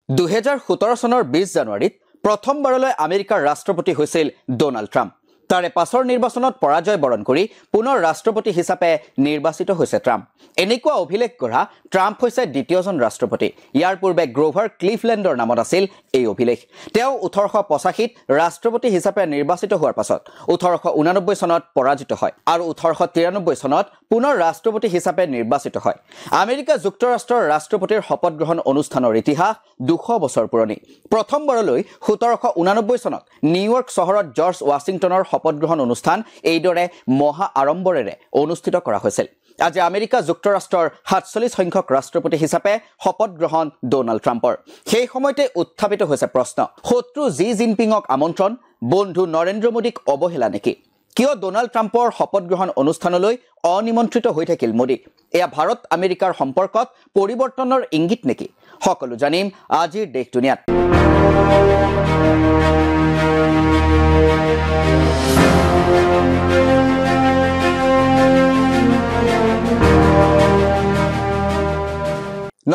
2017 চনৰ 20 জানুৱাৰীত প্ৰথমবাৰলৈ আমেৰিকাৰ ৰাষ্ট্ৰপতি হৈছিল ডোনাল্ড ট্ৰাম্প। তাৰে পাছৰ নিৰ্বাচনত পৰাজয় বৰণ কৰি পুনৰ ৰাষ্ট্ৰপতি হিচাপে নিৰ্বাচিত হৈছে ট্ৰাম্প। এনেকুৱা অভিলেখ গঢ়া ট্ৰাম্প হৈছে দ্বিতীয়জন ৰাষ্ট্ৰপতি। ইয়াৰ পূৰ্বে গ্ৰোভাৰ ক্লিফলেণ্ডৰ নামত আছিল এই অভিলেখ। তেওঁ 1885ত ৰাষ্ট্ৰপতি হিচাপে নিৰ্বাচিত হোৱাৰ পাছত 1889 চনত পৰাজিত হয় আৰু 1893 চনত পুনৰ ৰাষ্ট্ৰপতি হিচাপে নিৰ্বাচিত হয়। আমেৰিকা যুক্তৰাষ্ট্ৰৰ ৰাষ্ট্ৰপতিৰ শপত গ্ৰহণ অনুষ্ঠানৰ ইতিহাস 200 বছৰ পুৰণি। প্ৰথমবাৰলৈ 1789 চনত নিউয়ৰ্ক চহৰত জৰ্জ ৱাশ্বিংটনৰ শপত গ্ৰহণ অনুষ্ঠান এইদৰে মহা আড়ম্বৰেৰে অনুষ্ঠিত কৰা হৈছিল। আজি আমেৰিকা যুক্তৰাষ্ট্ৰৰ 47 সংখ্যক ৰাষ্ট্ৰপতি হিচাপে শপত গ্ৰহণ ডোনাল্ড ট্ৰাম্পৰ। সেই সময়তে উত্থাপিত হৈছে প্ৰশ্ন, শত্ৰু জি জিনপিঙক আমন্ত্ৰণ, বন্ধু নৰেন্দ্ৰ মোদীক অৱহেলা নেকি? কিয় ডোনাল্ড ট্ৰাম্পৰ শপত গ্ৰহণ অনুষ্ঠানলৈ অনিমন্ত্ৰিত হৈ থাকিল মোদী? এয়া ভাৰত আমেৰিকাৰ সম্পৰ্কত পৰিৱৰ্তনৰ ইংগিত নেকি? সকলো জানিম আজিৰ দেশ দুনিয়াত।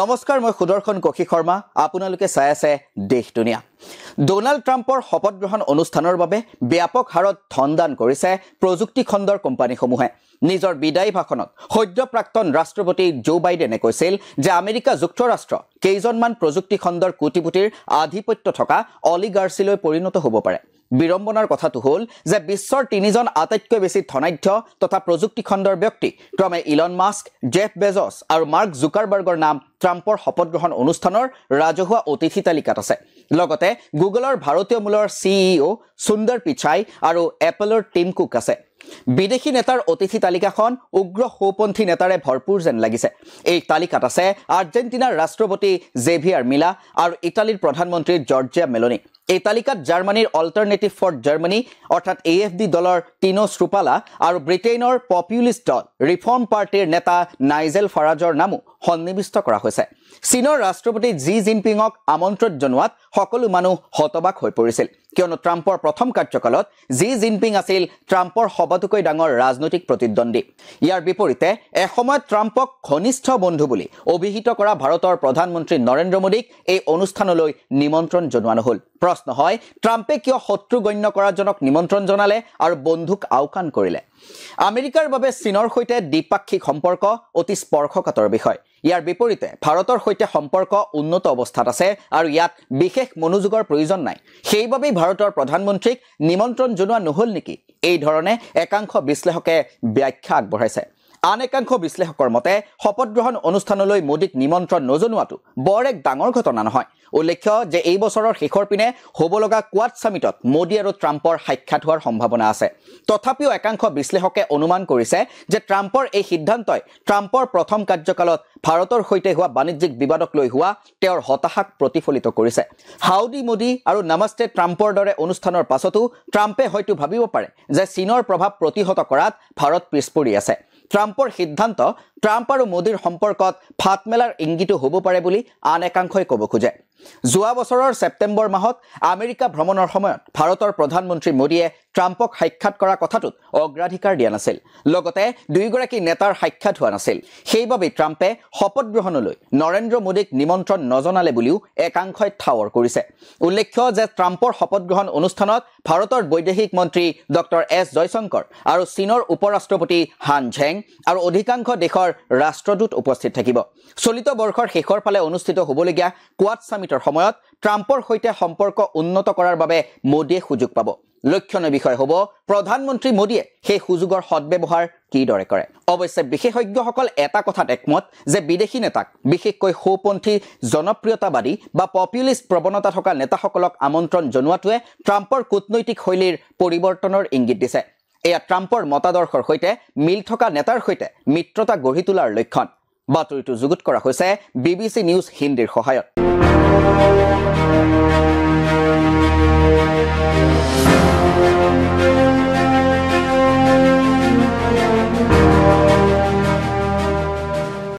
নমস্কাৰ, মই সুদৰ্শন কক্ষী শৰ্মা। আপোনালোকে চাই আছে দেশ দুনিয়া। ডোনাল্ড ট্ৰাম্পৰ শপত গ্ৰহণ অনুষ্ঠানৰ বাবে ব্যাপক হাৰত ধন দান কৰিছে প্ৰযুক্তি খণ্ডৰ কোম্পানীসমূহে। নিজৰ বিদায়ী ভাষণত সদ্য প্ৰাক্তন ৰাষ্ট্ৰপতি জো বাইডেনে কৈছিল যে আমেৰিকা যুক্তৰাষ্ট্ৰ কেইজনমান প্ৰযুক্তি খণ্ডৰ কোটিপতিৰ আধিপত্য থকা অলিগাৰ্চিলৈ পৰিণত হ'ব পাৰে। বিড়ম্বনাৰ কথাটো হ'ল যে বিশ্বৰ 3জন আটাইতকৈ বেছি ধনাঢ্য তথা প্ৰযুক্তি খণ্ডৰ ব্যক্তি ক্ৰমে ইলন মাস্ক, জেফ বেজছ আৰু মাৰ্ক জুকাৰবাৰ্গৰ নাম ট্ৰাম্পৰ শপত গ্ৰহণ অনুষ্ঠানৰ ৰাজহুৱা অতিথি তালিকাত আছে। লগতে গুগলৰ ভাৰতীয় মূলৰ CEO সুন্দৰ পিচাই আৰু এপলৰ টিম কুক আছে। বিদেশী নেতাৰ অতিথি তালিকাখন উগ্ৰ সোঁপন্থী নেতাৰে ভৰপূৰ যেন লাগিছে। এই তালিকাত আছে আৰ্জেণ্টিনাৰ ৰাষ্ট্ৰপতি জেভিয়াৰ মিলা আৰু ইটালীৰ প্ৰধানমন্ত্ৰী জৰ্জিয়া মেলোনি। এই তালিকাত জাৰ্মানীৰ অল্টাৰনেটিভ ফৰ জাৰ্মানী অৰ্থাৎ AFD দলৰ টিনো শ্ৰুপালা আৰু ব্ৰিটেইনৰ পপুলিষ্ট দল ৰিফৰ্ম পাৰ্টিৰ নেতা নাইজেল ফাৰাজৰ নামো সন্নিৱিষ্ট কৰা হৈছে। চীনৰ ৰাষ্ট্ৰপতি জি জিনপিঙক আমন্ত্ৰণ জনোৱাত সকলো মানুহ হতবাক হৈ পৰিছিল, কিয়নো ট্ৰাম্পৰ প্ৰথম কাৰ্যকালত জি জিনপিং আছিল ট্ৰাম্পৰ সবাতোকৈ ডাঙৰ ৰাজনৈতিক প্ৰতিদ্বন্দ্বী। ইয়াৰ বিপৰীতে এসময়ত ট্ৰাম্পক ঘনিষ্ঠ বন্ধু বুলি অভিহিত কৰা ভাৰতৰ প্ৰধানমন্ত্ৰী নৰেন্দ্ৰ মোদীক এই অনুষ্ঠানলৈ নিমন্ত্ৰণ জনোৱা নহ'ল। প্ৰশ্ন হয়, ট্ৰাম্পে কিয় শত্ৰু গণ্য কৰাজনক নিমন্ত্ৰণ জনালে আৰু বন্ধুক আওকাণ কৰিলে? আমেৰিকাৰ বাবে চীনৰ সৈতে দ্বিপাক্ষিক সম্পৰ্ক অতি স্পৰ্শকাতৰ বিষয়। ইয়াৰ বিপৰীতে ভাৰতৰ সৈতে সম্পৰ্ক উন্নত অৱস্থাত আছে আৰু ইয়াত বিশেষ মনোযোগৰ প্ৰয়োজন নাই। সেইবাবেই ভাৰতৰ প্ৰধানমন্ত্ৰীক নিমন্ত্ৰণ জনোৱা নহ'ল নেকি? এই ধৰণে একাংশ বিশ্লেষকে ব্যাখ্যা আগবঢ়াইছে। আন একাংশ বিশ্লেষকৰ মতে শপত গ্ৰহণ অনুষ্ঠানলৈ মোদীক নিমন্ত্ৰণ নজনোৱাটো বৰ এক ডাঙৰ ঘটনা নহয়। উল্লেখ্য যে এই বছৰৰ শেষৰ পিনে হ'ব লগা কোৱাড ছামিটত মোদী আৰু ট্ৰাম্পৰ সাক্ষাৎ হোৱাৰ সম্ভাৱনা আছে। তথাপিও একাংশ বিশ্লেষকে অনুমান কৰিছে যে ট্ৰাম্পৰ এই সিদ্ধান্তই ট্ৰাম্পৰ প্ৰথম কাৰ্যকালত ভাৰতৰ সৈতে হোৱা বাণিজ্যিক বিবাদক লৈ হোৱা তেওঁৰ হতাশাক প্ৰতিফলিত কৰিছে। হাউডি মোদী আৰু নমস্তে ট্ৰাম্পৰ দৰে অনুষ্ঠানৰ পাছতো ট্ৰাম্পে হয়তো ভাবিব পাৰে যে চীনৰ প্ৰভাৱ প্ৰতিহত কৰাত ভাৰত পিছ পৰি আছে। ট্ৰাম্পৰ সিদ্ধান্ত ট্ৰাম্প আৰু মোদীৰ সম্পৰ্কত ফাট মেলাৰ ইংগিতো হ'ব পাৰে বুলি আন একাংশই ক'ব খোজে। যোৱা বছৰৰ ছেপ্টেম্বৰ মাহত আমেৰিকা ভ্ৰমণৰ সময়ত ভাৰতৰ প্ৰধানমন্ত্ৰী মোদীয়ে ট্ৰাম্পক সাক্ষাৎ কৰা কথাটোত অগ্ৰাধিকাৰ দিয়া নাছিল। লগতে দুয়োগৰাকী নেতাৰ সাক্ষাৎ হোৱা নাছিল। সেইবাবে ট্ৰাম্পে শপত গ্ৰহণলৈ নৰেন্দ্ৰ মোদীক নিমন্ত্ৰণ নজনালে বুলিও একাংশই ঠাৱৰ কৰিছে। উল্লেখ্য যে ট্ৰাম্পৰ শপত গ্ৰহণ অনুষ্ঠানত ভাৰতৰ বৈদেশিক মন্ত্ৰী ডক্টৰ এছ জয়শংকৰ আৰু চীনৰ উপ ৰাষ্ট্ৰপতি হান ঝেং আৰু অধিকাংশ দেশৰ ৰাষ্ট্ৰদূত উপস্থিত থাকিব। চলিত বৰ্ষৰ শেষৰ ফালে অনুষ্ঠিত হ'বলগীয়া কোৱাড ছামিটৰ সময়ত ট্ৰাম্পৰ সৈতে সম্পৰ্ক উন্নত কৰাৰ বাবে মোদীয়ে সুযোগ পাব। লক্ষণীয় বিষয় হ'ব প্ৰধানমন্ত্ৰী মোদীয়ে সেই সুযোগৰ সদ্ব্যৱহাৰ কিদৰে কৰে। অৱশ্যে বিশেষজ্ঞসকল এটা কথাত একমত যে বিদেশী নেতাক, বিশেষকৈ সোঁপন্থী জনপ্ৰিয়তাবাদী বা পপুলিষ্ট প্ৰৱণতা থকা নেতাসকলক আমন্ত্ৰণ জনোৱাটোৱে ট্ৰাম্পৰ কূটনৈতিক শৈলীৰ পৰিৱৰ্তনৰ ইংগিত দিছে। এয়া ট্ৰাম্পৰ মতাদৰ্শৰ সৈতে মিল থকা নেতাৰ সৈতে মিত্ৰতা গঢ়ি তোলাৰ লক্ষণ। বাতৰিটো যুগুত কৰা হৈছে BBC নিউজ হিন্দীৰ সহায়ত।